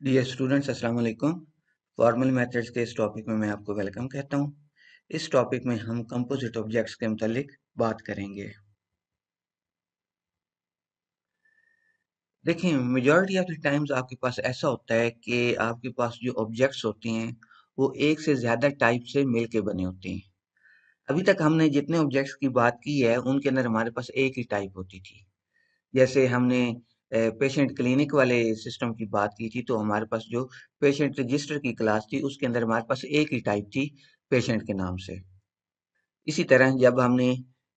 Dear students अस्सलाम वालेकुम। Formal methods के इस टॉपिक में मैं आपको वेलकम कहता हूँ। इस टॉपिक में हम कंपोजिट ऑब्जेक्ट्स के मुतालिक बात करेंगे। देखिए, मेजॉरिटी ऑफ द टाइम्स आपके पास ऐसा होता है कि आपके पास जो ऑब्जेक्ट्स होते हैं वो एक से ज़्यादा टाइप से मिल के बने होते हैं। अभी तक हमने जितने ऑब्जेक्ट्स की बात की है उनके अंदर हमारे पास एक ही टाइप होती थी। जैसे हमने पेशेंट क्लिनिक वाले सिस्टम की बात की थी, तो हमारे पास जो पेशेंट रजिस्टर की क्लास थी उसके अंदर हमारे पास एक ही टाइप थी, पेशेंट के नाम से। इसी तरह जब हमने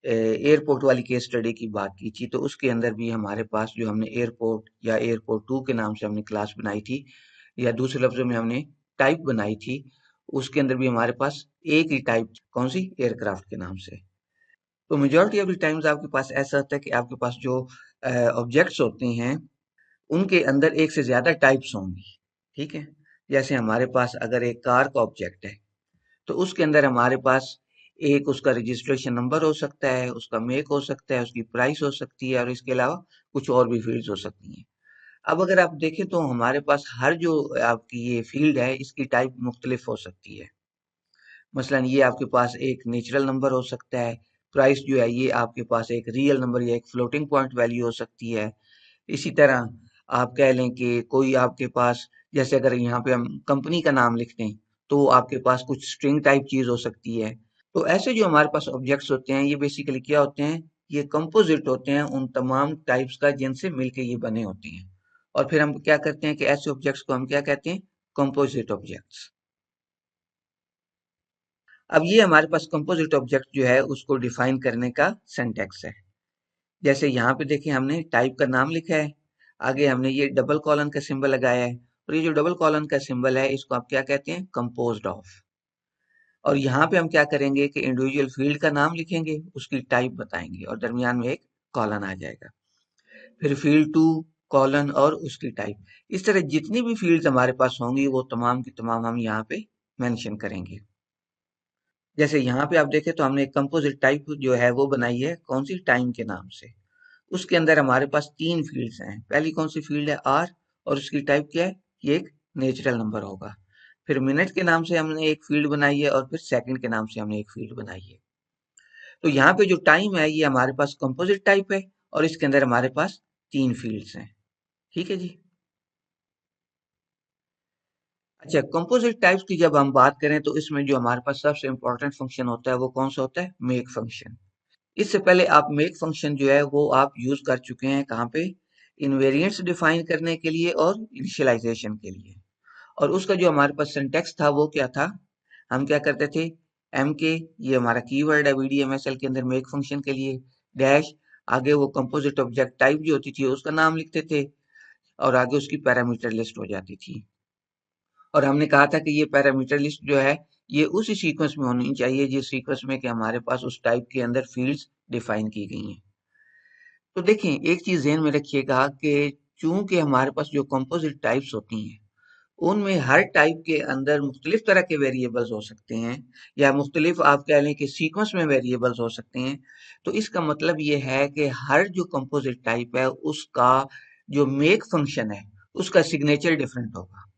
एयरपोर्ट वाली केस स्टडी की बात की थी, तो उसके अंदर भी हमारे पास जो हमने एयरपोर्ट या एयरपोर्ट टू के नाम से हमने क्लास बनाई थी, या दूसरे लफ्जों में हमने टाइप बनाई थी, उसके अंदर भी हमारे पास एक ही टाइप, कौन सी, एयरक्राफ्ट के नाम से। तो मेजोरिटी ऑफ द टाइम्स आपके पास ऐसा होता है कि आपके पास जो ऑब्जेक्ट्स होते हैं उनके अंदर एक से ज्यादा टाइप्स होंगी। ठीक है। जैसे हमारे पास अगर एक कार का ऑब्जेक्ट है, तो उसके अंदर हमारे पास एक उसका रजिस्ट्रेशन नंबर हो सकता है, उसका मेक हो सकता है, उसकी प्राइस हो सकती है, और इसके अलावा कुछ और भी फील्ड्स हो सकती हैं। अब अगर आप देखें तो हमारे पास हर जो आपकी ये फील्ड है इसकी टाइप मुख्तलिफ हो सकती है। मसलन ये आपके पास एक नेचुरल नंबर हो सकता है, प्राइस जो है ये आपके पास एक रियल नंबर या एक फ्लोटिंग पॉइंट वैल्यू हो सकती है। इसी तरह आप कह लें कि कोई आपके पास, जैसे अगर यहाँ पे हम कंपनी का नाम लिखते हैं, तो आपके पास कुछ स्ट्रिंग टाइप चीज हो सकती है। तो ऐसे जो हमारे पास ऑब्जेक्ट्स होते हैं ये बेसिकली क्या होते हैं, ये कंपोजिट होते हैं उन तमाम टाइप्स का जिनसे मिलके ये बने होते हैं। और फिर हम क्या करते हैं कि ऐसे ऑब्जेक्ट्स को हम क्या कहते हैं, कंपोजिट ऑब्जेक्ट्स। अब ये हमारे पास कंपोजिट ऑब्जेक्ट जो है उसको डिफाइन करने का सिंटैक्स है। जैसे यहाँ पे देखिए हमने टाइप का नाम लिखा है, आगे हमने ये डबल कॉलन का सिंबल लगाया है, और ये जो डबल कॉलन का सिंबल है इसको आप क्या कहते हैं, कंपोज्ड ऑफ। और यहाँ पे हम क्या करेंगे कि इंडिविजुअल फील्ड का नाम लिखेंगे, उसकी टाइप बताएंगे, और दरमियान में एक कॉलन आ जाएगा। फिर फील्ड टू, कॉलन और उसकी टाइप। इस तरह जितनी भी फील्ड्स हमारे पास होंगी वो तमाम की तमाम हम यहाँ पे मेंशन करेंगे। जैसे यहाँ पे आप देखें तो हमने एक कंपोजिट टाइप जो है वो बनाई है, कौन सी, टाइम के नाम से। उसके अंदर हमारे पास तीन फील्ड्स हैं। पहली कौन सी फील्ड है, आर, और उसकी टाइप क्या है, ये एक नेचुरल नंबर होगा। फिर मिनट के नाम से हमने एक फील्ड बनाई है, और फिर सेकंड के नाम से हमने एक फील्ड बनाई है। तो यहाँ पे जो टाइम है ये हमारे पास कंपोजिट टाइप है, और इसके अंदर हमारे पास तीन फील्ड्स हैं। ठीक है जी। अच्छा, कंपोजिट टाइप्स की जब हम बात करें तो इसमें जो हमारे पास सबसे इंपॉर्टेंट फंक्शन होता है वो कौन सा होता है, मेक फंक्शन। इससे पहले आप मेक फंक्शन जो है वो आप यूज कर चुके हैं कहाँ पे, इनवेरिएंट्स डिफाइन करने के लिए और इनिशियलाइजेशन के लिए। और उसका जो हमारे पास सिंटेक्स था वो क्या था, हम क्या करते थे, एम के, ये हमारा कीवर्ड है वीडीएमएसएल के अंदर मेक फंक्शन के लिए, डैश, आगे वो कंपोजिट ऑब्जेक्ट टाइप जो होती थी उसका नाम लिखते थे, और आगे उसकी पैरामीटर लिस्ट हो जाती थी। और हमने कहा था कि ये पैरामीटर लिस्ट जो है ये उसी सीक्वेंस में होनी चाहिए जिस सीक्वेंस में कि हमारे पास उस टाइप के अंदर फील्ड्स डिफाइन की गई हैं। तो देखें, एक चीज ध्यान में रखिएगा कि चूंकि हमारे पास जो कंपोजिट टाइप्स होती हैं उनमें हर टाइप के अंदर मुख्तलिफ तरह के वेरिएबल्स हो सकते हैं, या मुख्तलिफ आप कह लें कि सीक्वेंस में वेरिएबल्स हो सकते हैं। तो इसका मतलब ये है कि हर जो कंपोजिट टाइप है उसका जो मेक फंक्शन है उसका सिग्नेचर डिफरेंट होगा।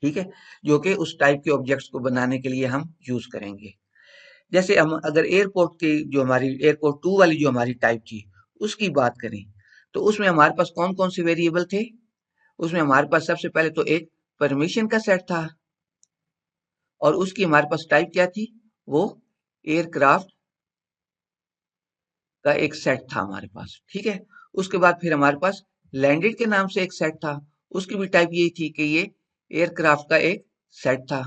ठीक है, जो कि उस टाइप के ऑब्जेक्ट्स को बनाने के लिए हम यूज करेंगे। जैसे हम अगर एयरपोर्ट की जो हमारी एयरपोर्ट टू वाली जो हमारी टाइप थी उसकी बात करें, तो उसमें हमारे पास कौन कौन से वेरिएबल थे। उसमें हमारे पास सबसे पहले तो एक परमिशन का सेट था, और उसकी हमारे पास टाइप क्या थी, वो एयरक्राफ्ट का एक सेट था हमारे पास। ठीक है। उसके बाद फिर हमारे पास लैंडेड के नाम से एक सेट था, उसकी भी टाइप यही थी कि ये एयरक्राफ्ट का एक सेट था।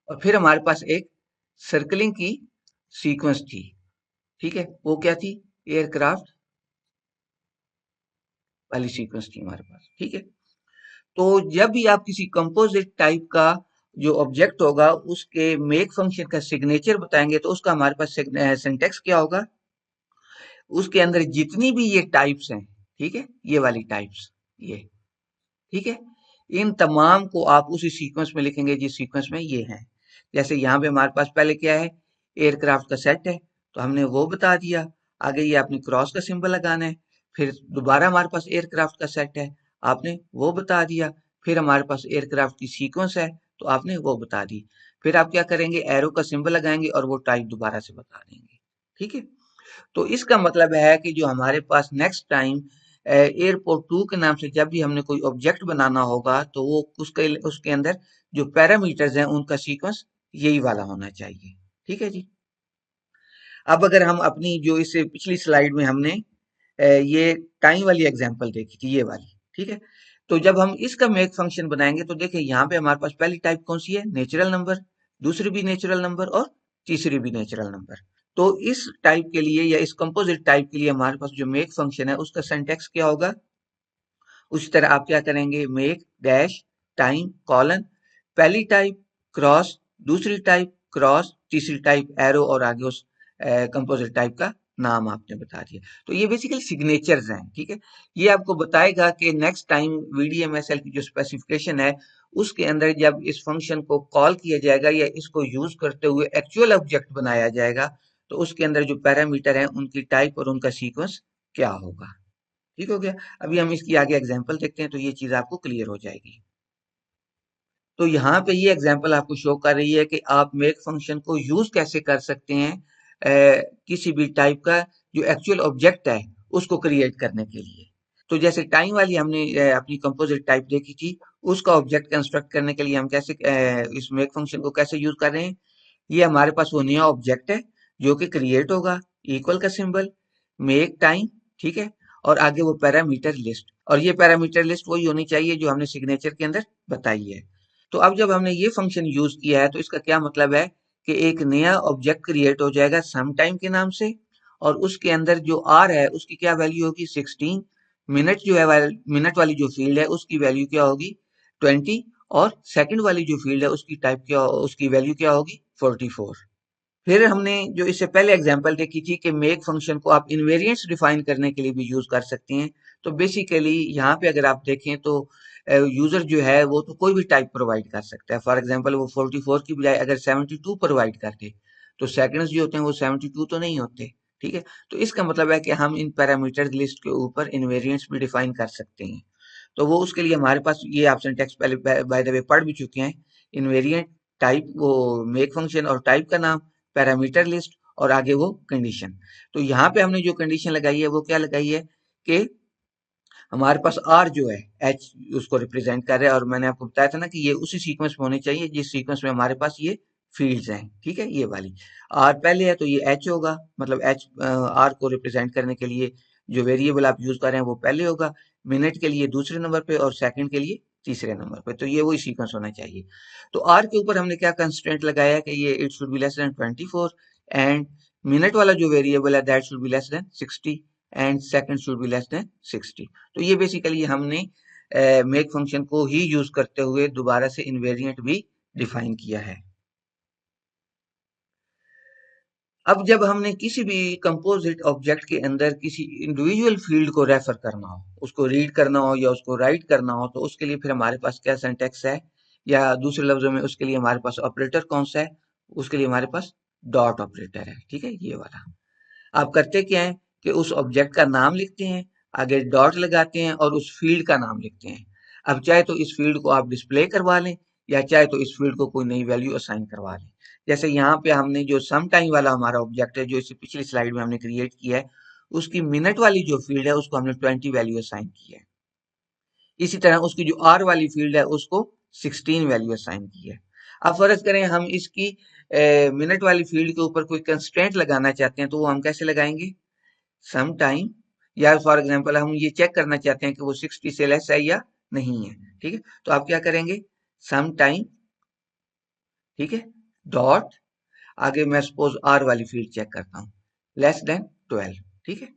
और फिर हमारे पास एक सर्कलिंग की सीक्वेंस थी। ठीक है, वो क्या थी, एयरक्राफ्ट वाली सीक्वेंस थी हमारे पास। ठीक है। तो जब भी आप किसी कंपोजिट टाइप का जो ऑब्जेक्ट होगा उसके मेक फंक्शन का सिग्नेचर बताएंगे तो उसका हमारे पास सिंटेक्स क्या होगा, उसके अंदर जितनी भी ये टाइप्स हैं, ठीक है, ये वाली टाइप्स, ये, ठीक है, इन तमाम को आप उसी सीक्वेंस में लिखेंगे जिस सीक्वेंस में ये हैं। जैसे यहाँ पे हमारे पास पहले क्या है, एयरक्राफ्ट का सेट है, तो हमने वो बता दिया। आगे ये आपने क्रॉस का सिंबल लगाना है। फिर दोबारा हमारे पास एयरक्राफ्ट का सेट है, आपने वो बता दिया। फिर हमारे पास एयरक्राफ्ट की सीक्वेंस है, तो आपने वो बता दी। फिर आप क्या करेंगे, एरो का सिंबल लगाएंगे और वो टाइप दोबारा से बता देंगे। ठीक है, तो इसका मतलब है कि जो हमारे पास नेक्स्ट टाइम एयरपोर्ट 2 के नाम से जब भी हमने कोई ऑब्जेक्ट बनाना होगा, तो वो उसके उसके अंदर जो पैरामीटर्स हैं उनका सीक्वेंस यही वाला होना चाहिए। ठीक है जी। अब अगर हम अपनी जो इससे पिछली स्लाइड में हमने ये टाइम वाली एग्जांपल देखी थी, ये वाली, ठीक है, तो जब हम इसका मेक फंक्शन बनाएंगे तो देखिए यहाँ पे हमारे पास पहली टाइप कौन सी है, नेचुरल नंबर, दूसरी भी नेचुरल नंबर और तीसरी भी नेचुरल नंबर। तो इस टाइप के लिए या इस कंपोजिट टाइप के लिए हमारे पास जो मेक फंक्शन है उसका सिंटैक्स क्या होगा, उसी तरह आप क्या करेंगे, मेक डैश टाइम कॉलन, पहली टाइप क्रॉस, दूसरी टाइप क्रॉस, तीसरी टाइप एरो और आगे उस कंपोजिट टाइप का नाम आपने बता दिया। तो ये बेसिकली सिग्नेचर्स हैं। ठीक है, ये आपको बताएगा कि नेक्स्ट टाइम वीडीएमएसएल की जो स्पेसिफिकेशन है उसके अंदर जब इस फंक्शन को कॉल किया जाएगा या इसको यूज करते हुए एक्चुअल ऑब्जेक्ट बनाया जाएगा, तो उसके अंदर जो पैरामीटर हैं उनकी टाइप और उनका सीक्वेंस क्या होगा। ठीक हो गया। अभी हम इसकी आगे एग्जांपल देखते हैं तो ये चीज आपको क्लियर हो जाएगी। तो यहाँ पे ये एग्जांपल आपको शो कर रही है कि आप मेक फंक्शन को यूज कैसे कर सकते हैं किसी भी टाइप का जो एक्चुअल ऑब्जेक्ट है उसको क्रिएट करने के लिए। तो जैसे टाइम वाली हमने अपनी कंपोजिट टाइप देखी थी, उसका ऑब्जेक्ट कंस्ट्रक्ट करने के लिए हम कैसे इस मेक फंक्शन को कैसे यूज कर रहे हैं। ये हमारे पास वो नया ऑब्जेक्ट है जो कि क्रिएट होगा, इक्वल का सिंबल, मेक टाइम, ठीक है, और आगे वो पैरामीटर लिस्ट, और ये पैरामीटर लिस्ट वही होनी चाहिए जो हमने सिग्नेचर के अंदर बताई है। तो अब जब हमने ये फंक्शन यूज किया है तो इसका क्या मतलब है कि एक नया ऑब्जेक्ट क्रिएट हो जाएगा सम टाइम के नाम से, और उसके अंदर जो आर है उसकी क्या वैल्यू होगी 16, मिनट जो है मिनट वाली जो फील्ड है उसकी वैल्यू क्या होगी 20, और सेकंड वाली जो फील्ड है उसकी टाइप क्या, उसकी वैल्यू क्या होगी 44। फिर हमने जो इससे पहले एग्जांपल देखी थी कि मेक फंक्शन को आप इनवेरिएंट्स डिफाइन करने के लिए भी यूज कर सकते हैं। तो बेसिकली यहाँ पे अगर आप देखें तो यूजर जो है वो तो कोई भी टाइप प्रोवाइड कर सकता है। फॉर एग्जांपल वो 44 की बजाय अगर 72 प्रोवाइड कर दे तो सेकंड्स जो होते हैं वो 72 तो नहीं होते। ठीक है, तो इसका मतलब है कि हम इन पैरामीटर लिस्ट के ऊपर इनवेरिएंट्स भी डिफाइन कर सकते हैं। तो वो उसके लिए हमारे पास ये आप सिंटैक्स पहले बाय द वे पढ़ भी चुके हैं। इनवेरिएंट टाइप वो मेक फंक्शन और टाइप का नाम, पैरामीटर लिस्ट और आगे वो कंडीशन। तो यहाँ पे हमने जो कंडीशन लगाई है वो क्या लगाई है कि हमारे पास आर जो है एच उसको रिप्रेजेंट कर रहा है, और मैंने आपको बताया था ना कि ये उसी सीक्वेंस में होनी चाहिए जिस सीक्वेंस में हमारे पास ये फील्ड्स हैं। ठीक है, ये वाली आर पहले है तो ये एच होगा, मतलब एच आर को रिप्रेजेंट करने के लिए जो वेरिएबल आप यूज कर रहे हैं वो पहले होगा, मिनट के लिए दूसरे नंबर पे और सेकंड के लिए तीसरे नंबर पे। तो ये वही सीक्वेंस होना चाहिए। तो आर के ऊपर हमने क्या कंस्ट्रेंट लगाया है कि ये it should be less than 24, and minute वाला जो वेरिएबल है that should be less than 60, and second should be less than 60। तो ये बेसिकली हमने मेक फंक्शन को ही यूज करते हुए दोबारा से इनवेरिएंट भी डिफाइन किया है। अब जब हमने किसी भी कंपोजिट ऑब्जेक्ट के अंदर किसी इंडिविजुअल फील्ड को रेफर करना हो, उसको रीड करना हो या उसको राइट करना हो, तो उसके लिए फिर हमारे पास क्या सिंटैक्स है, या दूसरे लफ्जों में उसके लिए हमारे पास ऑपरेटर कौन सा है, उसके लिए हमारे पास डॉट ऑपरेटर है। ठीक है, ये वाला आप करते क्या है कि उस ऑब्जेक्ट का नाम लिखते हैं, आगे डॉट लगाते हैं और उस फील्ड का नाम लिखते हैं। अब चाहे तो इस फील्ड को आप डिस्प्ले करवा लें या चाहे तो इस फील्ड को कोई नई वैल्यू असाइन करवा लें। जैसे यहाँ पे हमने जो सम टाइम वाला हमारा ऑब्जेक्ट है जो इसी पिछली स्लाइड में हमने क्रिएट किया है, उसकी मिनट वाली जो फील्ड है उसको हमने 20 वैल्यू असाइन की है। इसी तरह उसकी जो आर वाली फील्ड है उसको 16 वैल्यू असाइन की है। अब फर्ज करें हम इसकी मिनट वाली फील्ड के ऊपर कोई कंस्ट्रेंट लगाना चाहते हैं तो वो हम कैसे लगाएंगे, सम टाइम, या फॉर एग्जांपल हम ये चेक करना चाहते हैं कि वो 60 से लेस है या नहीं है। ठीक है, तो आप क्या करेंगे, सम टाइम, ठीक है, डॉट, आगे मैं सपोज आर वाली फील्ड चेक करता हूँ, लेस देन 12। ठीक है,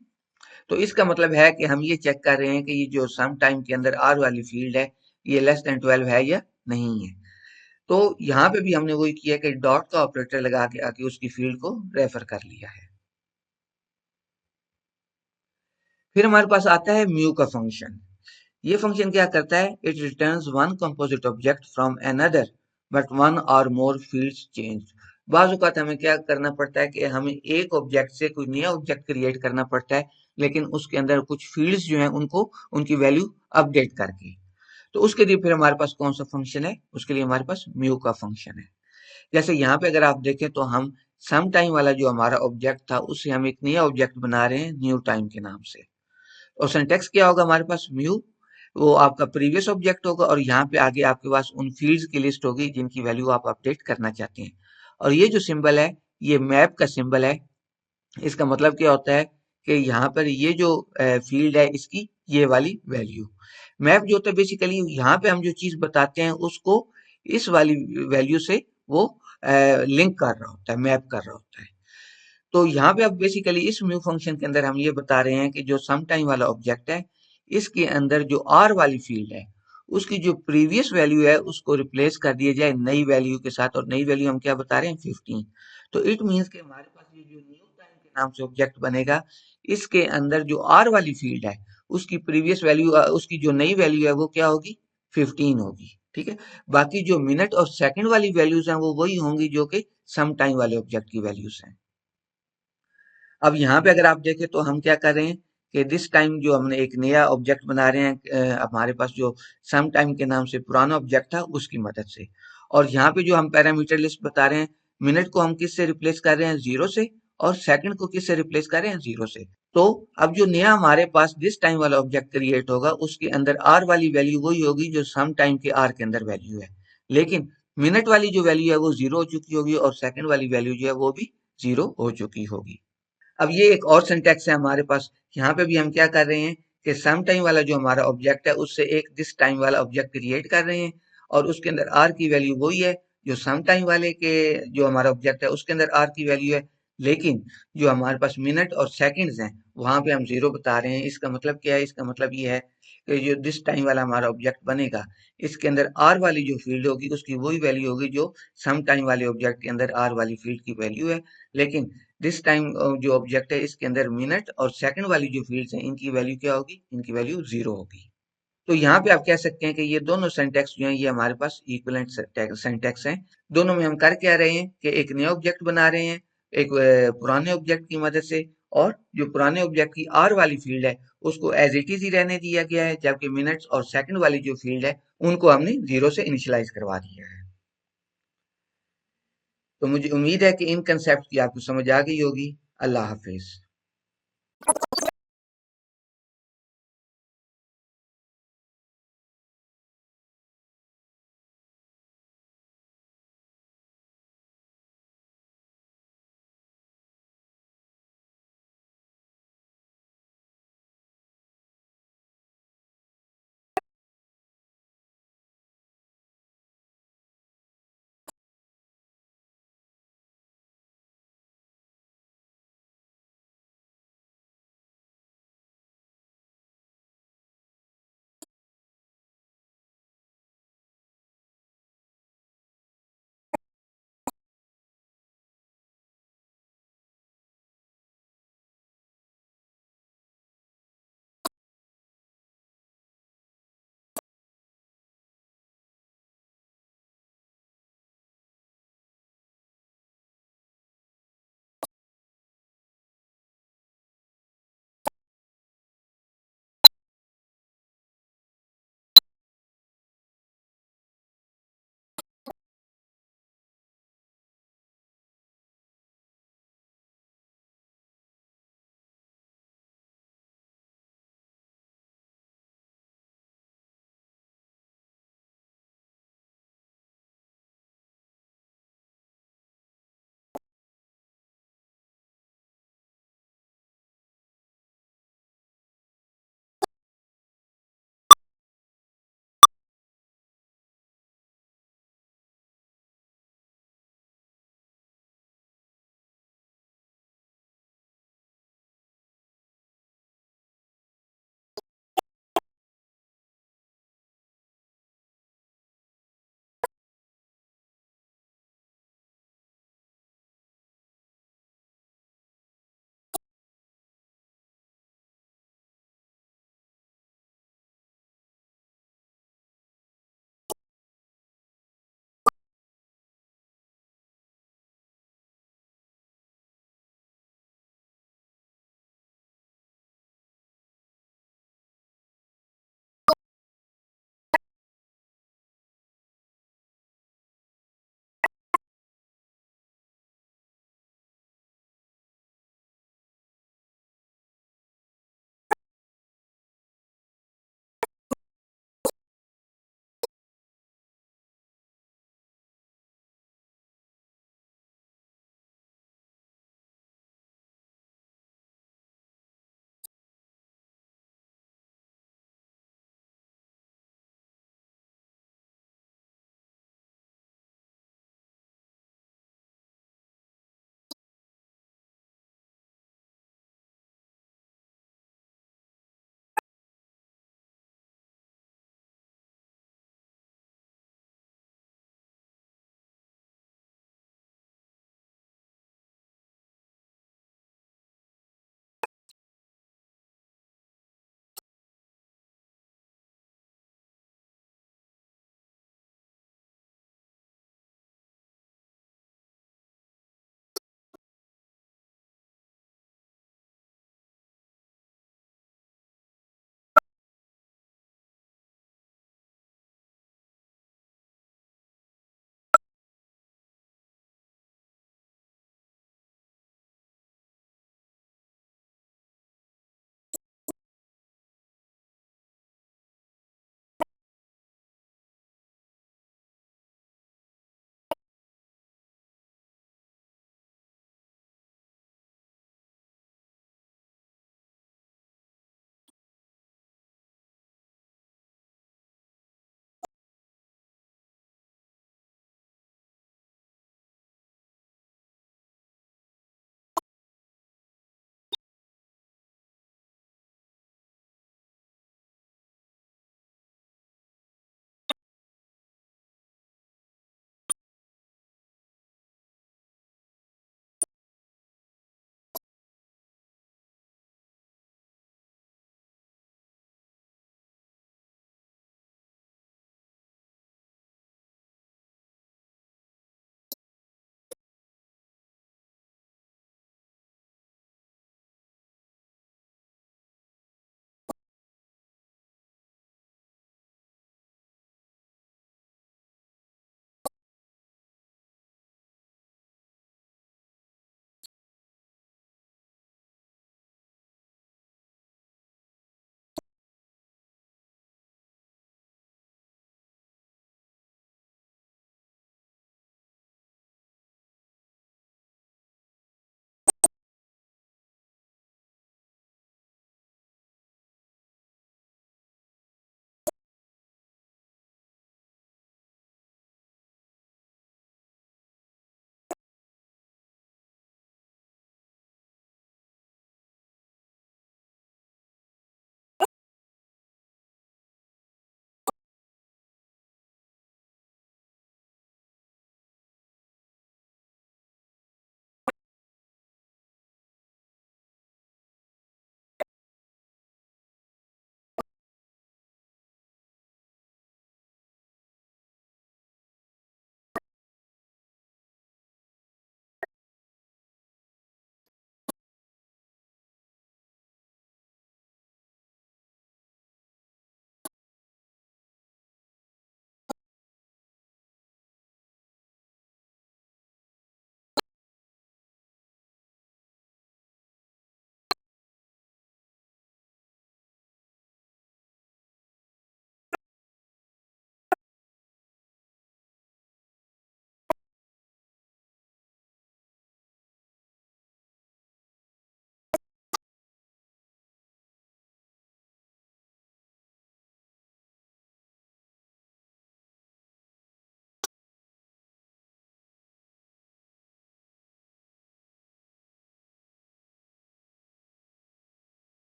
तो इसका मतलब है कि हम ये चेक कर रहे हैं कि ये जो सम टाइम के अंदर आर वाली फील्ड है ये लेस देन 12 है या नहीं है। तो यहाँ पे भी हमने वही किया कि डॉट का ऑपरेटर लगा के आके उसकी फील्ड को रेफर कर लिया है। फिर हमारे पास आता है म्यू का फंक्शन। ये फंक्शन क्या करता है, it returns one composite object from another but one और मोर फील्ड्स चेंज। बाज़ औक़ात हमें क्या करना पड़ता है कि हमें एक ऑब्जेक्ट से कोई नया ऑब्जेक्ट क्रिएट करना पड़ता है लेकिन उसके अंदर कुछ फील्ड्स जो हैं उनको उनकी वैल्यू अपडेट करके। तो उसके लिए फिर हमारे पास कौन सा फंक्शन है, उसके लिए हमारे पास म्यू का फंक्शन है। जैसे यहाँ पे अगर आप देखें तो हम सम टाइम वाला जो हमारा ऑब्जेक्ट था उससे हम एक नया ऑब्जेक्ट बना रहे हैं न्यू टाइम के नाम से। और सिंटेक्स क्या होगा हमारे पास, म्यू वो आपका प्रीवियस ऑब्जेक्ट होगा और यहाँ पे आगे आपके पास उन फील्ड्स की लिस्ट होगी जिनकी वैल्यू आप अपडेट करना चाहते हैं। और ये जो सिंबल है ये मैप का सिंबल है। इसका मतलब क्या होता है कि यहाँ पर ये जो फील्ड है इसकी ये वाली वैल्यू, मैप जो होता है बेसिकली यहाँ पे हम जो चीज बताते हैं उसको इस वाली वैल्यू से वो लिंक कर रहा होता है, मैप कर रहा होता है। तो यहाँ पे अब बेसिकली इस म्यू फंक्शन के अंदर हम ये बता रहे हैं कि जो सम टाइम वाला ऑब्जेक्ट है इसके अंदर जो आर वाली फील्ड है उसकी जो प्रीवियस वैल्यू है उसको रिप्लेस कर दिया जाए नई वैल्यू के साथ, और नई वैल्यू हम क्या बता रहे हैं 15। तो इट मीन्स कि हमारे पास ये जो न्यू टाइम के नाम से ऑब्जेक्ट बनेगा इसके अंदर जो आर वाली फील्ड है उसकी प्रीवियस वैल्यू उसकी जो नई वैल्यू है वो क्या होगी, 15 होगी। ठीक है, बाकी जो मिनट और सेकंड वाली वैल्यूज हैं वो वही होंगी जो कि सम टाइम वाले ऑब्जेक्ट की वैल्यूज हैं। अब यहाँ पे अगर आप देखें तो हम क्या कर रहे हैं कि दिस टाइम जो हमने एक नया ऑब्जेक्ट बना रहे हैं हमारे पास जो सम टाइम के नाम से पुराना ऑब्जेक्ट था उसकी मदद से। और यहाँ पे जो हम पैरामीटर लिस्ट बता रहे हैं, मिनट को हम किस से रिप्लेस कर रहे हैं, जीरो से, और सेकंड को किस से रिप्लेस कर रहे हैं, जीरो से। तो अब जो नया हमारे पास दिस टाइम वाला ऑब्जेक्ट क्रिएट होगा उसके अंदर आर वाली वैल्यू वही होगी जो सम टाइम के आर के अंदर वैल्यू है, लेकिन मिनट वाली जो वैल्यू है वो जीरो हो चुकी होगी और सेकंड वाली वैल्यू जो है वो भी जीरो हो चुकी होगी। अब ये एक और सिंटेक्स है हमारे पास, यहाँ पे भी हम क्या कर रहे हैं कि सम टाइम वाला जो हमारा ऑब्जेक्ट है उससे एक दिस टाइम वाला ऑब्जेक्ट क्रिएट कर रहे हैं और उसके अंदर आर की वैल्यू वही है जो सम टाइम वाले के जो हमारा ऑब्जेक्ट है उसके अंदर आर की वैल्यू है, लेकिन जो हमारे पास मिनट और सेकंड्स हैं वहां पे हम जीरो बता रहे हैं। इसका मतलब क्या है, इसका मतलब ये है कि जो दिस टाइम वाला हमारा ऑब्जेक्ट बनेगा इसके अंदर आर वाली जो फील्ड होगी उसकी वही वैल्यू होगी जो सम टाइम वाले ऑब्जेक्ट के अंदर आर वाली फील्ड की वैल्यू है, लेकिन दिस टाइम जो ऑब्जेक्ट है इसके अंदर मिनट और सेकंड वाली जो फील्ड्स हैं इनकी वैल्यू क्या होगी, इनकी वैल्यू जीरो होगी। तो यहाँ पे आप कह सकते हैं कि ये दोनों सिंटेक्स जो हैं ये हमारे पास इक्विवेलेंट सिंटेक्स हैं। दोनों में हम कर क्या रहे हैं कि एक नया ऑब्जेक्ट बना रहे हैं एक पुराने ऑब्जेक्ट की मदद से, और जो पुराने ऑब्जेक्ट की आर वाली फील्ड है उसको एज इट इज ही रहने दिया गया है, जबकि मिनट्स और सेकंड वाली जो फील्ड है उनको हमने जीरो से इनिशियलाइज करवा दिया है। तो मुझे उम्मीद है कि इन कंसेप्ट की आपको समझ आ गई होगी। अल्लाह हाफिज।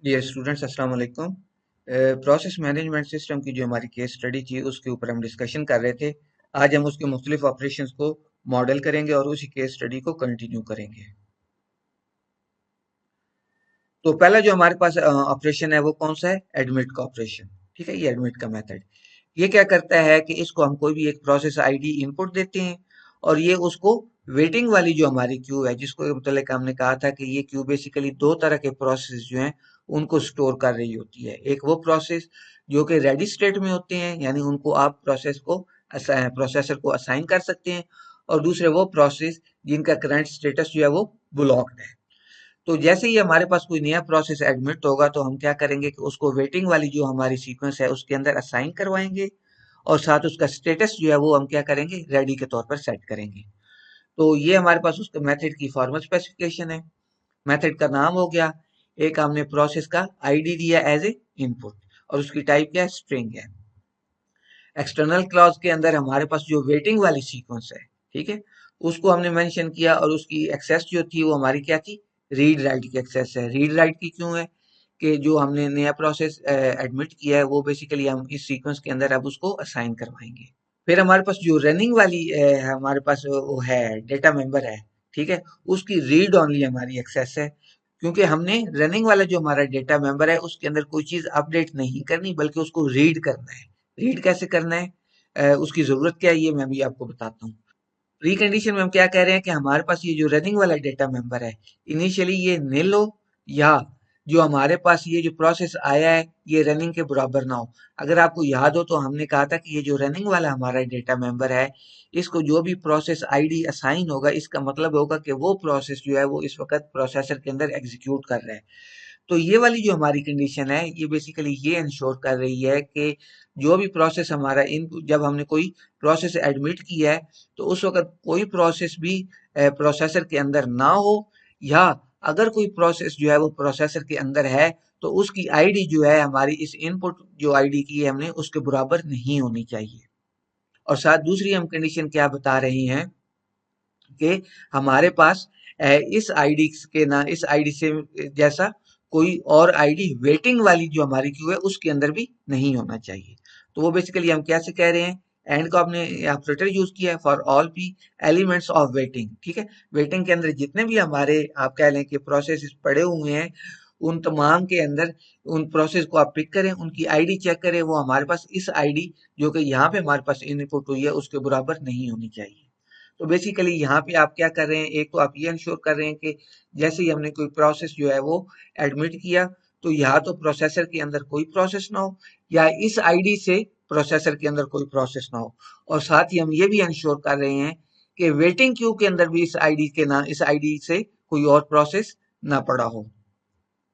डियर स्टूडेंट्स, अस्सलाम वालेकुम। प्रोसेस मैनेजमेंट सिस्टम की जो हमारी केस स्टडी थी उसके ऊपर हम डिस्कशन कर रहे थे। आज हम उसके मुख्तलिफ ऑपरेशंस को मॉडल करेंगे और उसी केस स्टडी को कंटिन्यू करेंगे। तो पहला जो हमारे पास ऑपरेशन है वो कौन सा है? एडमिट का ऑपरेशन। ठीक है, ये एडमिट का मेथड। ये क्या करता है कि इसको हम कोई भी एक प्रोसेस आईडी इनपुट देते हैं और ये उसको वेटिंग वाली जो हमारी क्यू है, जिसको मतलब हमने कहा था कि ये क्यू बेसिकली दो तरह के प्रोसेस जो हैं उनको स्टोर कर रही होती है। एक वो प्रोसेस जो कि रेडी स्टेट में होते हैं, यानी उनको आप प्रोसेसर को असाइन कर सकते हैं, और दूसरे वो प्रोसेस जिनका करंट स्टेटस जो है वो ब्लॉक्ड है। तो जैसे ही हमारे पास कोई नया प्रोसेस एडमिट होगा तो हम क्या करेंगे कि उसको वेटिंग वाली जो हमारी सीक्वेंस है उसके अंदर असाइन करवाएंगे, और साथ उसका स्टेटस जो है वो हम क्या करेंगे, रेडी के तौर पर सेट करेंगे। तो ये हमारे पास उसका मेथड की फॉर्मल स्पेसिफिकेशन है। मेथड का नाम हो गया, एक हमने प्रोसेस का आईडी दिया एज ए इनपुट, और उसकी टाइप क्या है? स्ट्रिंग है। एक्सटर्नल क्लॉज के अंदर हमारे पास जो वेटिंग वाली सीक्वेंस है, ठीक है, उसको हमने मेंशन किया, और उसकी एक्सेस जो थी वो हमारी क्या थी? रीड राइट की एक्सेस है। रीड राइट की क्यों है? कि जो हमने नया प्रोसेस एडमिट किया है वो बेसिकली हम इस सीक्वेंस के अंदर अब उसको असाइन करवाएंगे। फिर हमारे पास जो रनिंग वाली हमारे पास वो है, डेटा मेंबर है, ठीक है, उसकी रीड ऑनली हमारी एक्सेस है, क्योंकि हमने रनिंग वाला जो हमारा डेटा मेंबर है उसके अंदर कोई चीज अपडेट नहीं करनी, बल्कि उसको रीड करना है। रीड कैसे करना है, उसकी जरूरत क्या है, ये मैं भी आपको बताता हूँ। प्री कंडीशन में हम क्या कह रहे हैं कि हमारे पास ये जो रनिंग वाला डेटा मेंबर है, इनिशियली ये नील हो, या जो हमारे पास ये जो प्रोसेस आया है ये रनिंग के बराबर ना हो। अगर आपको याद हो तो हमने कहा था कि ये जो रनिंग वाला हमारा डेटा मेंबर है, इसको जो भी प्रोसेस आईडी असाइन होगा, इसका मतलब होगा कि वो प्रोसेस जो है वो इस वक्त प्रोसेसर के अंदर एग्जीक्यूट कर रहा है। तो ये वाली जो हमारी कंडीशन है ये बेसिकली ये इंश्योर कर रही है कि जो भी प्रोसेस हमारा इन जब हमने कोई प्रोसेस एडमिट किया है तो उस वक्त कोई प्रोसेस भी प्रोसेसर के अंदर ना हो, या अगर कोई प्रोसेस जो है वो प्रोसेसर के अंदर है तो उसकी आईडी जो है हमारी इस इनपुट जो आईडी की है हमने उसके बराबर नहीं होनी चाहिए। और साथ दूसरी हम कंडीशन क्या बता रहे हैं कि हमारे पास इस आईडी के ना इस आईडी से जैसा कोई और आईडी वेटिंग वाली जो हमारी क्यू है उसके अंदर भी नहीं होना चाहिए। तो वो बेसिकली हम कैसे कह रहे हैं, एंड को आपने ऑपरेटर यूज किया है for all P elements of waiting. ठीक है, वेटिंग के अंदर जितने भी हमारे आप कह लें कि प्रोसेस पड़े हुए हैं, उन तमाम के अंदर उन प्रोसेस को आप पिक करें, उनकी आईडी चेक करें, वो हमारे पास इस आईडी जो कि यहाँ पे हमारे पास इनपुट हुई है उसके बराबर नहीं होनी चाहिए। तो बेसिकली यहाँ पे आप क्या कर रहे हैं, एक तो आप ये इंश्योर कर रहे हैं कि जैसे ही हमने कोई प्रोसेस जो है वो एडमिट किया तो या तो प्रोसेसर के अंदर कोई प्रोसेस ना हो, या इस आईडी से प्रोसेसर के अंदर कोई प्रोसेस ना हो। और साथ ही हम ये भी इंश्योर कर रहे हैं कि वेटिंग क्यू के अंदर भी इस आईडी से कोई और प्रोसेस ना पड़ा हो।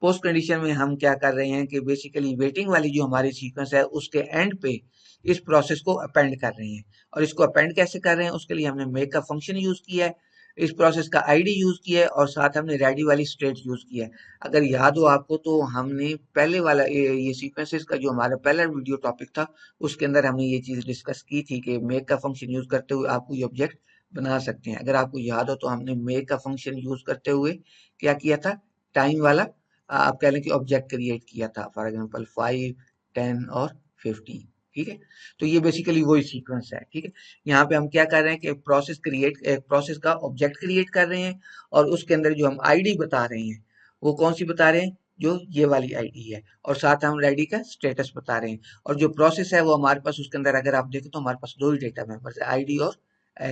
पोस्ट कंडीशन में हम क्या कर रहे हैं कि बेसिकली वेटिंग वाली जो हमारी सीक्वेंस है उसके एंड पे इस प्रोसेस को अपेंड कर रहे हैं। और इसको अपेंड कैसे कर रहे हैं, उसके लिए हमने मेक का फंक्शन यूज किया है, इस प्रोसेस का आईडी यूज किया है, और साथ हमने रेडी वाली स्टेट यूज किया है। अगर याद हो आपको तो हमने पहले वाला ये सीक्वेंसेस का जो हमारा पहला वीडियो टॉपिक था उसके अंदर हमने ये चीज डिस्कस की थी कि मेक का फंक्शन यूज करते हुए आप कोई ऑब्जेक्ट बना सकते हैं। अगर आपको याद हो तो हमने मेक का फंक्शन यूज करते हुए क्या किया था, टाइम वाला आप कह लें कि ऑब्जेक्ट क्रिएट किया था, फॉर एग्जांपल 5, 10 और 15। ठीक है, तो ये बेसिकली वही सीक्वेंस है। ठीक है, यहाँ पे हम क्या कर रहे हैं कि प्रोसेस का ऑब्जेक्ट क्रिएट कर रहे हैं, और उसके अंदर जो हम आईडी बता रहे हैं वो कौन सी बता रहे हैं, जो ये वाली आईडी है, और साथ हम रेडी का स्टेटस बता रहे हैं। और जो प्रोसेस है वो हमारे पास उसके अंदर अगर आप देखें तो हमारे पास दो ही डेटा मेंबर्स है, आईडी और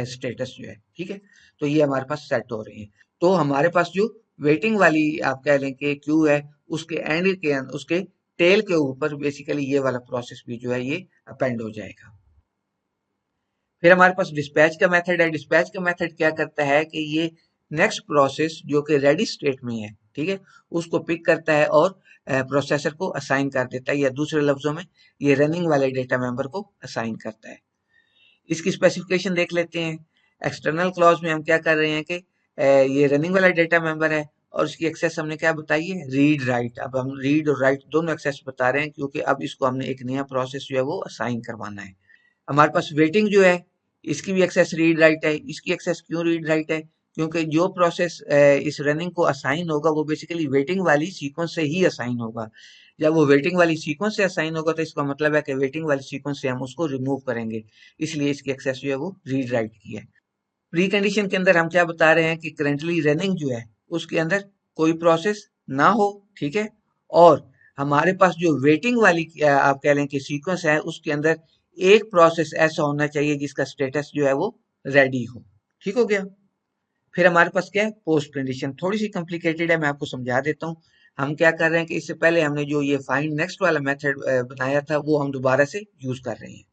स्टेटस जो है। ठीक है, तो ये हमारे पास सेट हो रहे हैं। तो हमारे पास जो वेटिंग वाली आप कह लें कि क्यू है, उसके एंड के उसके टेल के ऊपर बेसिकली ये वाला प्रोसेस भी जो है ये अपेंड हो जाएगा। फिर हमारे पास डिस्पैच का मेथड है। डिस्पैच का मेथड क्या करता है कि ये नेक्स्ट प्रोसेस जो कि रेडी स्टेट में है, ठीक है, उसको पिक करता है और प्रोसेसर को असाइन कर देता है, या दूसरे लफ्जों में ये रनिंग वाले डेटा मेंबर को असाइन करता है। इसकी स्पेसिफिकेशन देख लेते हैं। एक्सटर्नल क्लॉज में हम क्या कर रहे हैं कि ये रनिंग वाला डेटा मेंबर है, और उसकी एक्सेस हमने क्या बताई है, रीड राइट। अब हम रीड और राइट दोनों एक्सेस बता रहे हैं, क्योंकि अब इसको हमने एक नया प्रोसेस जो है वो असाइन करवाना है। हमारे पास वेटिंग जो है इसकी भी एक्सेस रीड राइट है। इसकी एक्सेस क्यों रीड राइट है, क्योंकि जो प्रोसेस इस रनिंग को असाइन होगा वो बेसिकली वेटिंग वाली सीक्वेंस से ही असाइन होगा। जब वो वेटिंग वाली सीक्वेंस से असाइन होगा तो इसका मतलब है कि वेटिंग वाली सीक्वेंस से हम उसको रिमूव करेंगे, इसलिए इसकी एक्सेस जो है वो रीड राइट की है। प्री कंडीशन के अंदर हम क्या बता रहे हैं कि करंटली रनिंग जो है उसके अंदर कोई प्रोसेस ना हो, ठीक है, और हमारे पास जो वेटिंग वाली आप कह लें कि सीक्वेंस है उसके अंदर एक प्रोसेस ऐसा होना चाहिए जिसका स्टेटस जो है वो रेडी हो। ठीक हो गया। फिर हमारे पास क्या है, पोस्ट कंडीशन, थोड़ी सी कॉम्प्लिकेटेड है, मैं आपको समझा देता हूँ। हम क्या कर रहे हैं कि इससे पहले हमने जो ये फाइंड नेक्स्ट वाला मेथड बनाया था वो हम दोबारा से यूज कर रहे हैं।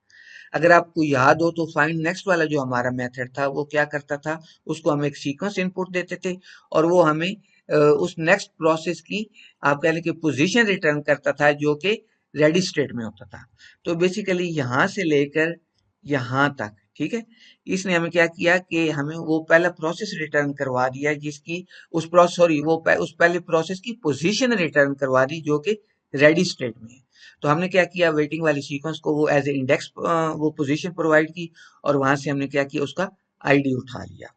अगर आपको याद हो तो फाइंड नेक्स्ट वाला जो हमारा मेथड था वो क्या करता था, उसको हम एक सीक्वेंस इनपुट देते थे और वो हमें उस नेक्स्ट प्रोसेस की आप कह लें कि पोजीशन रिटर्न करता था जो कि रेडी स्टेट में होता था। तो बेसिकली यहां से लेकर यहां तक, ठीक है, इसने हमें क्या किया कि हमें वो पहला प्रोसेस रिटर्न करवा दिया जिसकी उस प्रोसेस सॉरी वो उस पहले प्रोसेस की पोजीशन रिटर्न करवा दी जो कि रेडी स्टेट में है। तो हमने क्या किया, वेटिंग वाली सीक्वेंस को वो एज ए इंडेक्स वो पोजीशन प्रोवाइड की और वहां से हमने क्या किया, उसका आईडी उठा लिया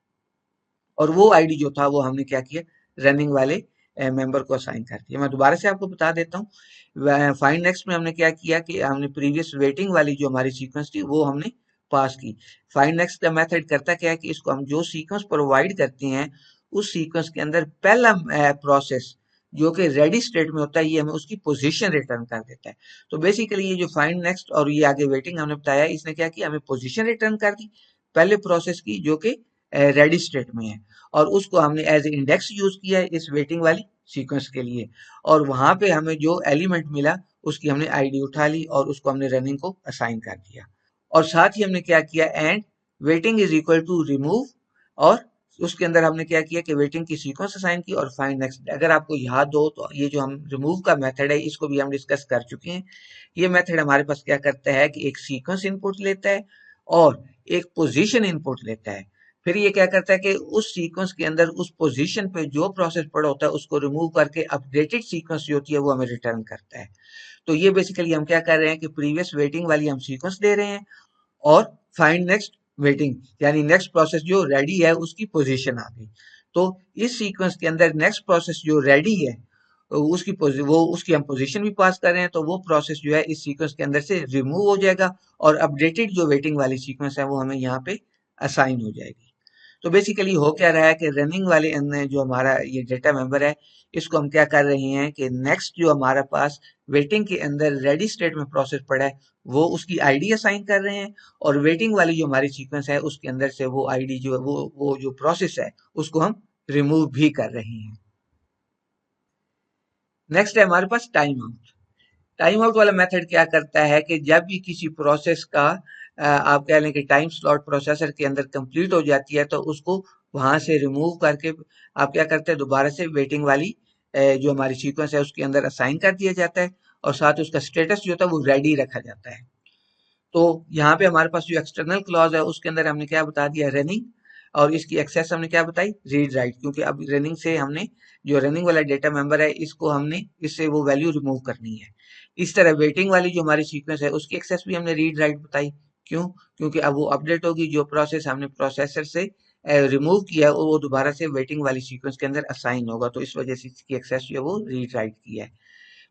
और वो आईडी जो था वो हमने क्या किया, रनिंग वाले मेंबर को असाइन कर दिया। मैं दोबारा से आपको बता देता हूँ। फाइंड नेक्स्ट में हमने क्या किया कि हमने प्रीवियस वेटिंग वाली जो हमारी सीक्वेंस थी वो हमने पास की। फाइंड नेक्स्ट का मेथड करता क्या है कि इसको हम जो सीक्वेंस प्रोवाइड करते हैं उस सीक्वेंस के अंदर पहला प्रोसेस जो कि रेडी स्टेट में होता है ये हमें उसकी पोजीशन रिटर्न कर देता है। तो बेसिकली ये जो फाइंड नेक्स्ट और ये आगे वेटिंग हमने बताया, इसने क्या किया, हमें पोजीशन रिटर्न कर दी पहले प्रोसेस की जो कि रेडी स्टेट में है और उसको हमने एज ए इंडेक्स यूज किया है इस वेटिंग वाली सीक्वेंस के लिए और वहां पे हमें जो एलिमेंट मिला उसकी हमने आईडी उठा ली और उसको हमने रनिंग को असाइन कर दिया। और साथ ही हमने क्या किया, and waiting is equal to remove, और उसके अंदर हमने क्या किया कि वेटिंग की सीक्वेंस असाइन की और फाइंड नेक्स्ट। अगर आपको याद हो तो ये जो हम रिमूव का मेथड है इसको भी हम डिस्कस कर चुके हैं। ये मेथड हमारे पास क्या करता है कि एक सीक्वेंस इनपुट लेता है और एक पोजीशन इनपुट लेता है, फिर ये क्या करता है कि उस सीक्वेंस के अंदर उस पोजीशन पे जो प्रोसेस पड़ा होता है उसको रिमूव करके अपडेटेड सीक्वेंस जो होती है वो हमें रिटर्न करता है। तो ये बेसिकली हम क्या कर रहे हैं कि प्रीवियस वेटिंग वाली हम सीक्वेंस दे रहे हैं और फाइंड नेक्स्ट वेटिंग यानी नेक्स्ट प्रोसेस जो रेडी है उसकी पोजीशन आ गई। तो इस सीक्वेंस के अंदर नेक्स्ट प्रोसेस जो रेडी है उसकी हम पोजीशन भी पास कर रहे हैं, तो वो प्रोसेस जो है इस सीक्वेंस के अंदर से रिमूव हो जाएगा और अपडेटेड जो वेटिंग वाली सीक्वेंस है वो हमें यहाँ पे असाइन हो जाएगी। तो बेसिकली हो क्या रहा है कि रनिंग वाले जो हमारा ये डेटा मेंबर है इसको हम क्या कर रहे हैं कि नेक्स्ट जो हमारे पास वेटिंग के अंदर रेडी स्टेट में प्रोसेस पड़ा है वो उसकी आईडी असाइन कर रहे हैं और वेटिंग वाली जो हमारी सीक्वेंस है उसके अंदर से वो आईडी जो है वो जो प्रोसेस है उसको हम रिमूव भी कर रहे हैं। नेक्स्ट है हमारे पास टाइम आउट। टाइम आउट वाला मेथड क्या करता है कि जब भी किसी प्रोसेस का आप कह लें कि टाइम स्लॉट प्रोसेसर के अंदर कंप्लीट हो जाती है तो उसको वहां से रिमूव करके आप क्या करते हैं, दोबारा से वेटिंग वाली जो हमारी सीक्वेंस है उसके अंदर असाइन कर दिया जाता है और साथ उसका स्टेटस जो होता है वो रेडी रखा जाता है। तो यहाँ पे हमारे पास जो एक्सटर्नल क्लॉज है उसके अंदर हमने क्या बता दिया, रनिंग, और इसकी एक्सेस हमने क्या बताई, रीड राइट, क्योंकि अब रनिंग से हमने जो रनिंग वाला डेटा मेंबर है इसको हमने इससे वो वैल्यू रिमूव करनी है। इस तरह वेटिंग वाली जो हमारी सीक्वेंस है उसकी एक्सेस भी हमने रीड राइट बताई। क्यों? क्योंकि अब वो अपडेट होगी, जो प्रोसेस हमने प्रोसेसर से रिमूव किया और वो दोबारा से वेटिंग वाली सीक्वेंस के अंदर असाइन होगा, तो इस वजह से इसकी एक्सेस जो है वो रीड राइट की है।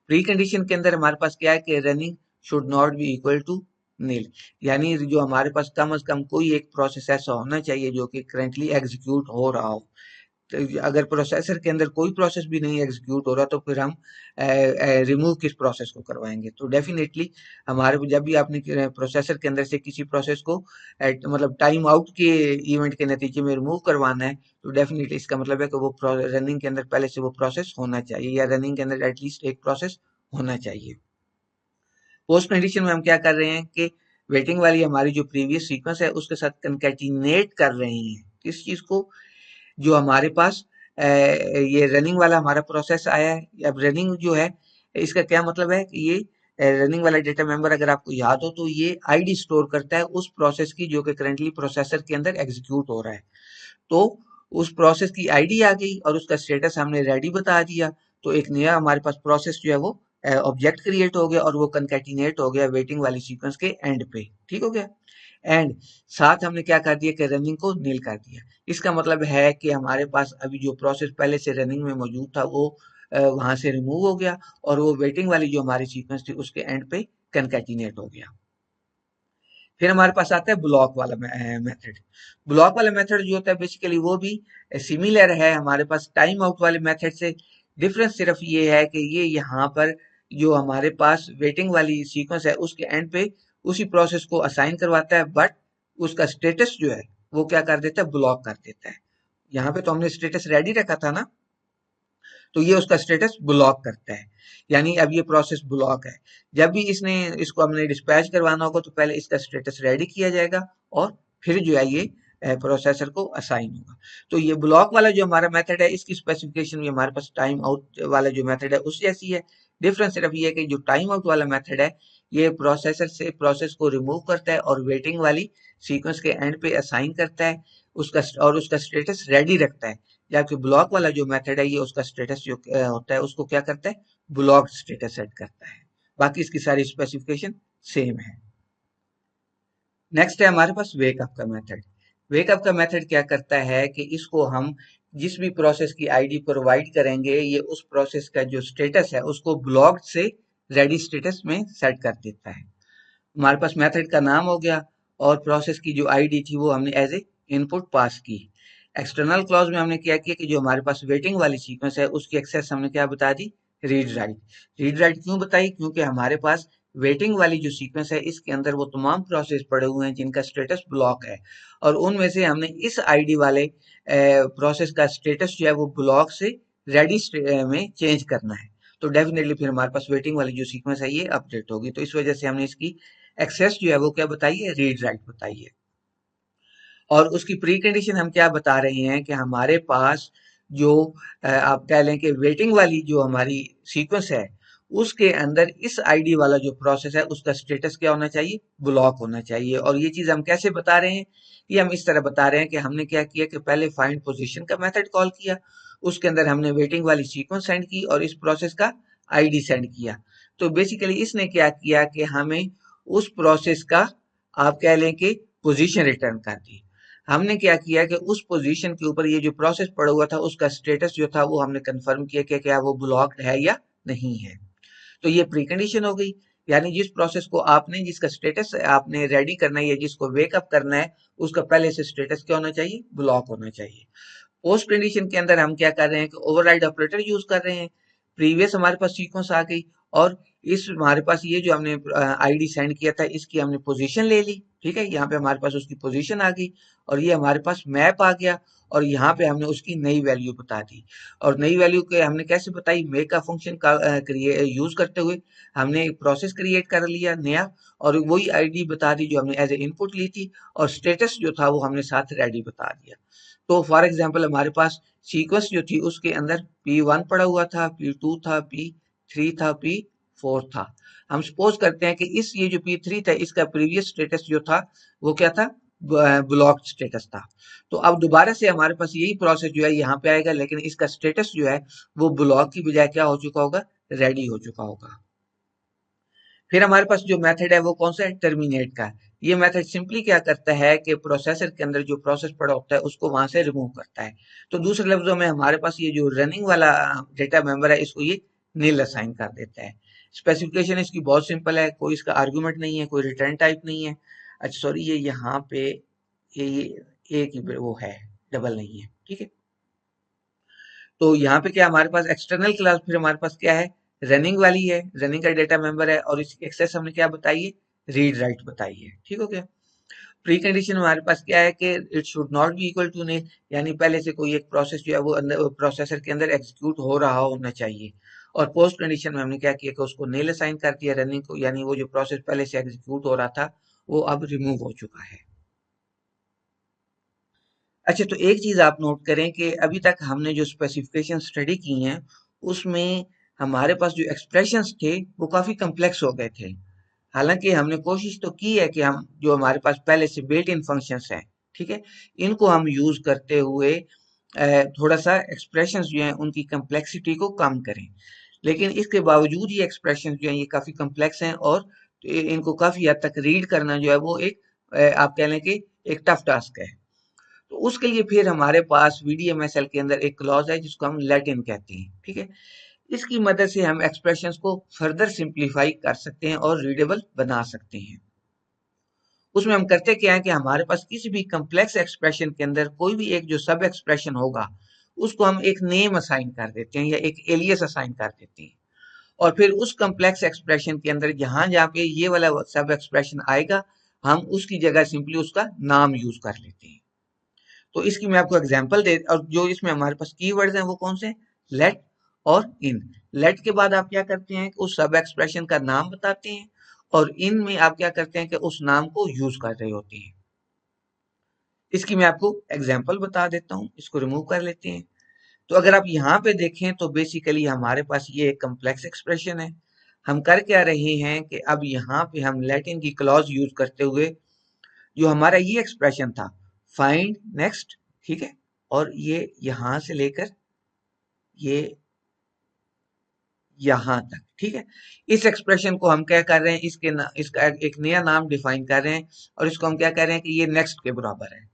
प्री कंडीशन के अंदर हमारे पास क्या है कि running should not be equal to nil, यानी जो हमारे पास कम से कम कोई एक प्रोसेस ऐसा होना चाहिए जो कि करंटली एग्जीक्यूट हो रहा हो। तो अगर प्रोसेसर के अंदर कोई प्रोसेस भी नहीं एग्जीक्यूट हो रहा तो फिर हम रिमूव किस प्रोसेस को करवाएंगे। तो डेफिनेटली हमारे जब भी आपने प्रोसेसर के अंदर से किसी प्रोसेस को मतलब टाइम आउट के इवेंट के नतीजे में रिमूव करवाना है तो डेफिनेटली इसका मतलब है कि वो रनिंग के अंदर पहले से वो प्रोसेस होना चाहिए या रनिंग के अंदर एटलीस्ट एक प्रोसेस होना चाहिए। पोस्ट कंडीशन में हम क्या कर रहे हैं कि वेटिंग वाली हमारी जो प्रीवियस सीक्वेंस है उसके साथ कंकैटिनेट कर रहे हैं किस चीज को, जो हमारे पास ये रनिंग वाला हमारा प्रोसेस आया है। अब रनिंग जो है इसका क्या मतलब है कि ये रनिंग वाला डेटा मेंबर अगर आपको याद हो तो ये आईडी स्टोर करता है उस प्रोसेस की जो कि करंटली प्रोसेसर के अंदर एग्जीक्यूट हो रहा है। तो उस प्रोसेस की आईडी आ गई और उसका स्टेटस हमने रेडी बता दिया, तो एक नया हमारे पास प्रोसेस जो है वो ऑब्जेक्ट क्रिएट हो गया और वो कंकैटिनेट हो गया वेटिंग वाली सीक्वेंस के एंड पे, ठीक हो गया। एंड साथ हमने क्या कर दिया कि रनिंग को नील कर दिया। इसका मतलब है कि हमारे पास अभी जो प्रोसेस पहले से रनिंग में मौजूद था वो वहां से रिमूव हो गया और वो वेटिंग वाली जो हमारी सीक्वेंस थी उसके एंड पे कंकैटिनेट हो गया। फिर हमारे पास आता है ब्लॉक वाला मेथड। ब्लॉक वाला मेथड जो होता है बेसिकली वो भी सिमिलर है हमारे पास टाइम आउट वाले मेथड से। डिफरेंस सिर्फ ये है कि ये यहाँ पर जो हमारे पास वेटिंग वाली सीक्वेंस है उसके एंड पे उसी प्रोसेस को असाइन करवाता है, बट उसका स्टेटस जो है वो क्या कर देता है, ब्लॉक कर देता है। यहाँ पे तो हमने स्टेटस रेडी रखा था ना, तो ये उसका स्टेटस ब्लॉक करता है, यानी अब ये प्रोसेस ब्लॉक है। जब भी इसने इसको हमने डिस्पैच करवाना होगा तो पहले इसका स्टेटस रेडी किया जाएगा और फिर जो है ये प्रोसेसर को असाइन होगा। तो ये ब्लॉक वाला जो हमारा मेथड है इसकी स्पेसिफिकेशन भी हमारे पास टाइम आउट वाला जो मेथड है उस जैसी है। डिफरेंस सिर्फ ये है कि जो टाइम आउट वाला मेथड है ये प्रोसेसर से प्रोसेस को रिमूव करता है और वेटिंग वाली सीक्वेंस के एंड पे असाइन करता है उसका, और उसका स्टेटस रेडी रखता है। जबकि ब्लॉक वाला जो मेथड है ये उसका स्टेटस जो होता है उसको क्या करता है, ब्लॉक स्टेटस सेट करता है। बाकी इसकी सारी स्पेसिफिकेशन सेम है। नेक्स्ट है हमारे पास वेकअप का मेथड। वेकअप का मेथड क्या करता है कि इसको हम जिस भी प्रोसेस की आईडी प्रोवाइड करेंगे ये उस प्रोसेस का जो स्टेटस है उसको ब्लॉक्ड से रेडी स्टेटस में सेट कर देता है। हमारे पास मेथड का नाम हो गया और प्रोसेस की जो आईडी थी वो हमने एज ए इनपुट पास की। एक्सटर्नल क्लॉज में हमने क्या किया कि जो हमारे पास वेटिंग वाली सीक्वेंस है उसकी एक्सेस हमने क्या बता दी, रीड राइट। रीड राइट क्यों बताई, क्योंकि हमारे पास वेटिंग वाली जो सीक्वेंस है इसके अंदर वो तमाम प्रोसेस पड़े हुए हैं जिनका स्टेटस ब्लॉक है और उनमें से हमने इस आईडी वाले प्रोसेस का स्टेटस जो है वो ब्लॉक से रेडी में चेंज करना है। तो डेफिनेटली फिर हमारे पास वेटिंग वाली जो सीक्वेंस है ये अपडेट होगी। तो इस वजह से हमने इसकी एक्सेस जो है वो क्या बताई है, रीड राइट बताई है। और उसकी प्री कंडीशन हम क्या बता रहे हैं कि हमारे पास जो आप कह लें कि वेटिंग वाली जो हमारी सीक्वेंस है उसके अंदर इस आईडी वाला जो प्रोसेस है उसका स्टेटस क्या होना चाहिए, ब्लॉक होना चाहिए। और ये चीज हम कैसे बता रहे हैं, ये हम इस तरह बता रहे हैं कि हमने क्या किया कि पहले फाइंड पोजीशन का मेथड कॉल किया, उसके अंदर हमने वेटिंग वाली सीक्वेंस सेंड की और इस प्रोसेस का आईडी सेंड किया। तो बेसिकली इसने क्या किया कि हमें उस प्रोसेस का आप कह लें कि पोजीशन रिटर्न कर दी। हमने क्या किया कि उस पोजीशन के ऊपर ये जो प्रोसेस पड़ा हुआ था उसका स्टेटस जो था वो हमने कंफर्म किया कि क्या वो ब्लॉक्ड है या नहीं है। तो ये प्री कंडीशन हो गई, यानी जिस प्रोसेस को आपने जिसका स्टेटस आपने रेडी करना है या जिसको वेकअप करना है उसका पहले से स्टेटस क्या होना चाहिए, ब्लॉक होना चाहिए। पोस्ट कंडीशन के अंदर हम क्या कर रहे हैं कि ओवरराइड ऑपरेटर यूज कर रहे हैं। प्रीवियस हमारे पास सीक्वेंस आ गई और इस हमारे पास ये जो हमने आईडी सेंड किया था इसकी हमने पोजीशन ले ली, ठीक है। यहाँ पे हमारे पास उसकी पोजीशन आ गई और ये हमारे पास मैप आ गया और यहाँ पे हमने उसकी नई वैल्यू बता दी। और नई वैल्यू के हमने कैसे बताई, मेक का फंक्शन का यूज करते हुए हमने एक प्रोसेस क्रिएट कर लिया नया और वही आईडी बता दी जो हमने एज ए इनपुट ली थी और स्टेटस जो था वो हमने साथ रेडी बता दिया। तो फॉर एग्जाम्पल हमारे पास सीक्वेंस जो थी उसके अंदर P1 पड़ा हुआ था, P2 था, P3 था, P4 था। हम सपोज करते हैं कि इस ये जो P3 था इसका प्रीवियस स्टेटस जो था वो क्या था, ब्लॉक स्टेटस था। तो अब दोबारा से हमारे पास यही प्रोसेस जो है यहाँ पे आएगा लेकिन इसका स्टेटस जो है वो ब्लॉक की बजाय क्या हो चुका होगा, रेडी हो चुका होगा। फिर हमारे पास जो मेथड है वो कौन सा है, टर्मिनेट का। ये मेथड सिंपली क्या करता है कि प्रोसेसर के अंदर जो प्रोसेस पड़ा होता है उसको वहां से रिमूव करता है। तो दूसरे लफ्जों में हमारे पास ये जो रनिंग वाला डेटा मेंबर है इसको ये नील असाइन कर देता है। स्पेसिफिकेशन इसकी बहुत सिंपल है, कोई इसका आर्गुमेंट नहीं है, कोई रिटर्न टाइप नहीं है। अच्छा सॉरी, ये यहाँ पे ये एक ही वो है, डबल नहीं है, ठीक है। तो यहाँ पे क्या हमारे पास एक्सटर्नल क्लास, फिर हमारे पास क्या है, रनिंग वाली है, रनिंग का डेटा मेंबर है और इसकी एक्सेस हमने क्या बताई है, रीड राइट बताई है, ठीक हो गया। प्री कंडीशन हमारे पास क्या है कि it should not be equal to nil, यानी पहले से कोई एक प्रोसेस जो है वो अंदर प्रोसेसर के अंदर एग्जीक्यूट हो रहा होना चाहिए। और पोस्ट कंडीशन में हमने क्या किया कि उसको नील असाइन कर दिया रनिंग को, यानी वो जो प्रोसेस पहले से एग्जीक्यूट हो रहा था वो अब रिमूव हो चुका है। अच्छा, तो एक चीज आप नोट करें कि अभी तक हमने जो स्पेसिफिकेशन स्टडी की हैं उसमें हमारे पास जो एक्सप्रेशंस थे वो काफी कम्प्लेक्स हो गए थे। हालांकि हमने कोशिश तो की है कि हम जो हमारे पास पहले से बिल्ट इन फंक्शंस हैं, ठीक है, इनको हम यूज करते हुए थोड़ा सा एक्सप्रेशंस जो हैं उनकी कम्प्लेक्सिटी को कम करें। लेकिन इसके बावजूद ये एक्सप्रेशन जो है ये काफी कम्प्लेक्स हैं और इनको काफी हद तक रीड करना जो है वो एक आप कह लें कि एक टफ टास्क है। तो उसके लिए फिर हमारे पास VDMSL के अंदर एक क्लॉज है जिसको हम लेट इन कहते हैं, ठीक है। इसकी मदद से हम एक्सप्रेशंस को फर्दर सिंप्लीफाई कर सकते हैं और रीडेबल बना सकते हैं। उसमें हम करते क्या है कि हमारे पास किसी भी कम्प्लेक्स एक्सप्रेशन के अंदर कोई भी एक जो सब एक्सप्रेशन होगा उसको हम एक नेम असाइन कर देते हैं या एक एलियस असाइन कर देते हैं, और फिर उस कम्प्लेक्स एक्सप्रेशन के अंदर जहां जहां पे ये वाला सब एक्सप्रेशन आएगा हम उसकी जगह सिंपली उसका नाम यूज कर लेते हैं। तो इसकी मैं आपको एग्जांपल दे, और जो इसमें हमारे पास कीवर्ड्स हैं वो कौन से, लेट और इन। लेट के बाद आप क्या करते हैं कि उस सब एक्सप्रेशन का नाम बताते हैं, और इन में आप क्या करते हैं कि उस नाम को यूज कर रहे होते हैं। इसकी मैं आपको एग्जांपल बता देता हूं, इसको रिमूव कर लेते हैं। तो अगर आप यहाँ पे देखें तो बेसिकली हमारे पास ये एक कम्प्लेक्स एक्सप्रेशन है। हम कर क्या रहे हैं कि अब यहाँ पे हम लेट इन की क्लॉज यूज करते हुए जो हमारा ये एक्सप्रेशन था फाइंड नेक्स्ट, ठीक है, और ये यहां से लेकर ये यहां तक, ठीक है, इस एक्सप्रेशन को हम क्या कर रहे हैं, इसका एक नया नाम डिफाइन कर रहे हैं और इसको हम क्या कर रहे हैं कि ये नेक्स्ट के बराबर है।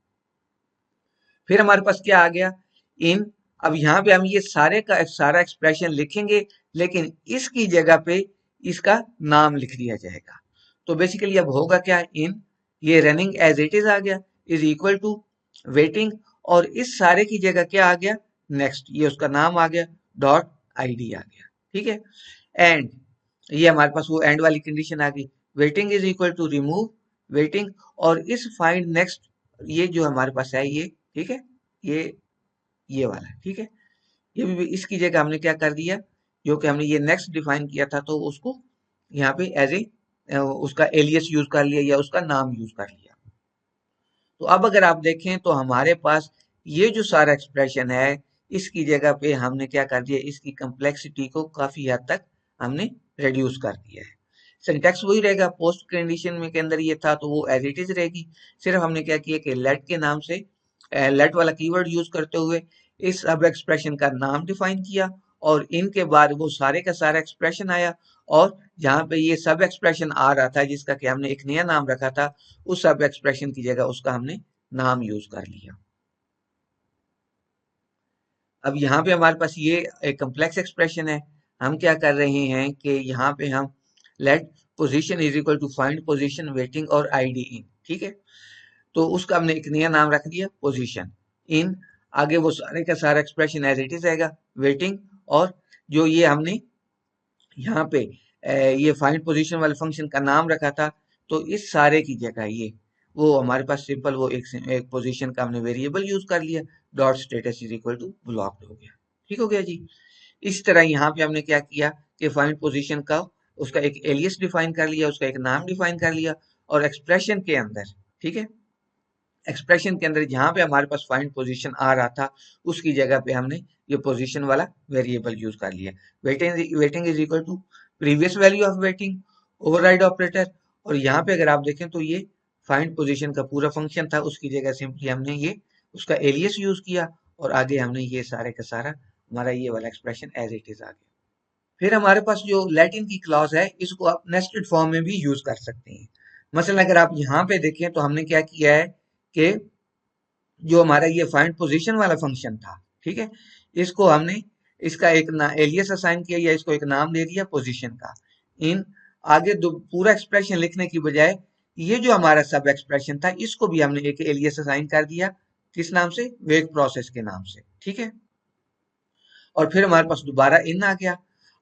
फिर हमारे पास क्या आ गया, इन। अब यहाँ पे हम ये सारे का सारा एक्सप्रेशन लिखेंगे, लेकिन इसकी जगह पे इसका नाम लिख दिया जाएगा। तो बेसिकली अब होगा क्या, इन, ये रनिंग एज इट इज आ गया, इज इक्वल टू वेटिंग, और इस सारे की जगह क्या आ गया, नेक्स्ट, ये उसका नाम आ गया, डॉट आईडी आ गया, ठीक है। एंड ये हमारे पास वो एंड वाली कंडीशन आ गई, waiting is equal to remove waiting, और इस फाइंड नेक्स्ट ये जो हमारे पास है ये, ठीक है, ये वाला, ठीक है, ये भी इसकी जगह हमने क्या कर दिया, जो कि हमने ये नेक्स्ट डिफाइन किया था तो उसको यहाँ पे एज ए उसका एलियस यूज कर लिया या उसका नाम यूज कर लिया। तो अब अगर आप देखें तो हमारे पास ये जो सारा एक्सप्रेशन है इसकी जगह पे हमने क्या कर दिया, इसकी कम्प्लेक्सिटी को काफी हद तक हमने रिड्यूस कर दिया है। सिंटैक्स वही रहेगा, पोस्ट कंडीशन में के अंदर ये था तो वो एज इट इज रहेगी, सिर्फ हमने क्या किया कि लेट के नाम से लेट वाला कीवर्ड यूज करते हुए इस सब एक्सप्रेशन का नाम डिफाइन किया, और इनके बाद वो सारे का सारा एक्सप्रेशन आया, और जहां पे ये सब एक्सप्रेशन आ रहा था जिसका कि हमने एक नया नाम रखा था, उस सब एक्सप्रेशन की जगह उसका हमने नाम यूज कर लिया। अब यहाँ पे हमारे पास ये एक कम्प्लेक्स एक्सप्रेशन है, हम क्या कर रहे हैं कि यहाँ पे हम let position is equal to find position waiting और आईडी इन, ठीक है, तो उसका हमने एक नया नाम रख दिया पोजीशन इन। आगे वो सारे का सारा एक्सप्रेशन एज इट इज आएगा, वेटिंग, और जो ये हमने यहाँ पे ये फाइंड पोजीशन वाले फंक्शन का नाम रखा था, तो इस सारे की जगह ये वो हमारे पास सिंपल वो एक पोजीशन का हमने वेरिएबल यूज कर लिया, dot status is equal to blocked हो गया, ठीक हो गया जी। इस तरह यहाँ पे हमने क्या किया कि फाइंड पोजीशन का उसका एक एलियस डिफाइन कर लिया, उसका एक नाम डिफाइन कर लिया, और एक्सप्रेशन के अंदर, ठीक है, एक्सप्रेशन के अंदर जहां पे हमारे पास फाइंड पोजीशन आ रहा था उसकी जगह पे हमने ये पोजीशन वाला वेरिएबल यूज कर लिया। Waiting is equal to previous value of waiting, override operator, और यहाँ पे अगर आप देखें तो ये फाइंड पोजीशन का पूरा फंक्शन था, उसकी जगह सिंपली हमने ये उसका एलियस यूज किया, और आगे हमने ये सारे का सारा हमारा ये वाला एक्सप्रेशन एज इट इज आ गया। फिर हमारे पास जो लैटिन की क्लॉज है इसको आप नेस्टेड फॉर्म में भी यूज कर सकते हैं। मसलन अगर आप यहाँ पे देखें तो हमने क्या किया है कि जो हमारा ये फाइंड पोजीशन वाला फंक्शन था, ठीक है, इसको हमने इसका एक एलियस असाइन किया या इसको एक नाम दे दिया पोजीशन का। इन आगे पूरा एक्सप्रेशन लिखने की बजाय ये जो हमारा सब एक्सप्रेशन था इसको भी हमने एक एलियस असाइन कर दिया, किस नाम से, वेट प्रोसेस के नाम से, ठीक है। और फिर हमारे पास दोबारा इन आ गया,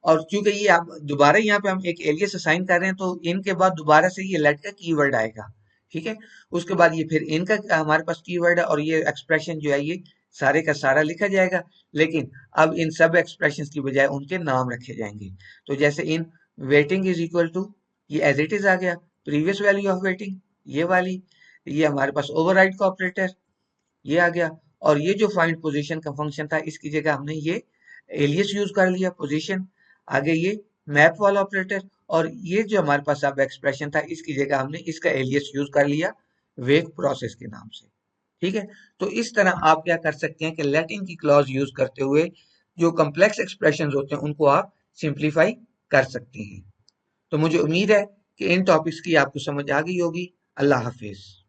और क्योंकि ये आप दोबारा यहाँ पे हम एक एलियस असाइन कर रहे हैं तो इन के बाद दोबारा से ये लेट का कीवर्ड आएगा, ठीक है, उसके बाद ये फिर इनका हमारे पास कीवर्ड है, और ये एक्सप्रेशन जो है ये सारे का सारा लिखा जाएगा, लेकिन अब इन सब एक्सप्रेशन की बजाय उनके नाम रखे जाएंगे। तो जैसे in waiting is equal to, ये एज इट इज आ गया, प्रीवियस वैल्यू ऑफ वेटिंग ये वाली, ये हमारे पास ओवरराइड का ऑपरेटर ये आ गया, और ये जो फाइंड पोजीशन का फंक्शन था इसकी जगह हमने ये एलियस यूज कर लिया पोजीशन, आगे ये मैप वाला ऑपरेटर, और ये जो हमारे पास अब एक्सप्रेशन था इसकी जगह हमने इसका एलियस यूज कर लिया वेक प्रोसेस के नाम से, ठीक है। तो इस तरह आप क्या कर सकते हैं कि लेटिन की क्लॉज यूज करते हुए जो कम्प्लेक्स एक्सप्रेशन होते हैं उनको आप सिंप्लीफाई कर सकती हैं। तो मुझे उम्मीद है कि इन टॉपिक्स की आपको समझ आ गई होगी। अल्लाह हाफिज।